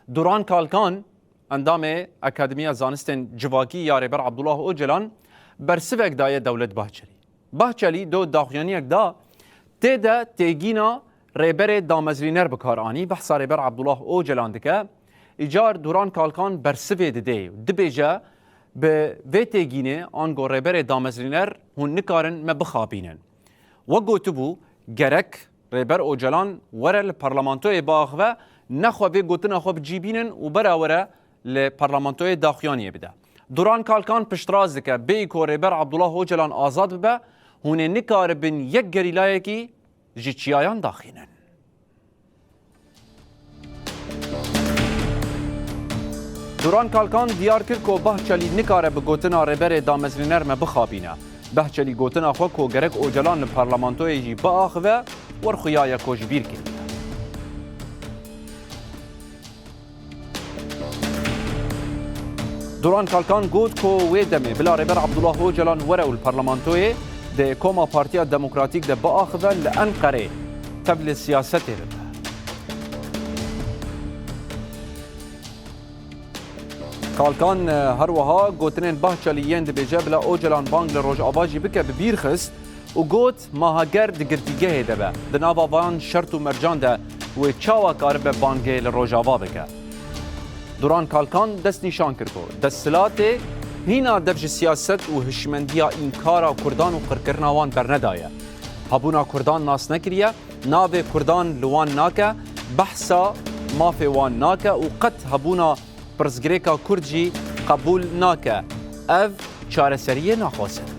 دوران کالکان اندام اکادمیا زانستن جواکی یا ریبر عبدالله اوجلان برسوک دای دولت باهچلی دو داخیانیک دا تیده تیگینا ریبر دامزلینر بکارانی بحثا ریبر عبدالله اوجلان دکه ایجار دوران کالکان برسوه دده دبیجه به ویتگینه آنگو ریبر دامزلینر هون نکارن مبخابینن و گوتبو گرک ریبر اوجلان وره لپارلمانتوی باغوه نخواه گوتن خواه بجیبینن و براوره لپارلمانتوی داخیانیه بده دوران کالکان پشتراز دکه بیکو ریبر عبدالله اوجلان آزاد ببه هونه نکار بین یک گریلایه کی جیچیایان داخینن دوران کالکان دیار کرد که باهچلی نکاره به گوتنا ریبر دامزلینر بخابینه باهچلی گوتنا خو که گرک اوجلان پارلمانتوی جی باخوه ورخویای کوجبیر کرد دوران کالکان گوت که وی دمه بلا ریبر عبدالله اوجلان وره الپارلمانتوی ده کوما پارتیا دموکراتیک ده باخوه لانقره تبل سیاست رده کالکان هروها گوتنین باهچلیین دبیجه بلا اوجلان بانگ لروج آباجی بکه ببیر خست و گوت ماهاگر دگرتیگه دبه دنابا وان شرط و مرجان ده و چاوا کار به بانگ لروج آبا بکه دوران کالکان دست نیشان کرد دست سلاته هینا دبج سیاست و هشمندیا اینکارا کردان و قرکرنا وان برندایه هبونا کردان ناس نکریه ناوه کردان لوان ناکه بحثا مافه وان ناکه و قط هبونا پرزگریکا کردجی قبول ناکه او چارەسەریە ناخواسته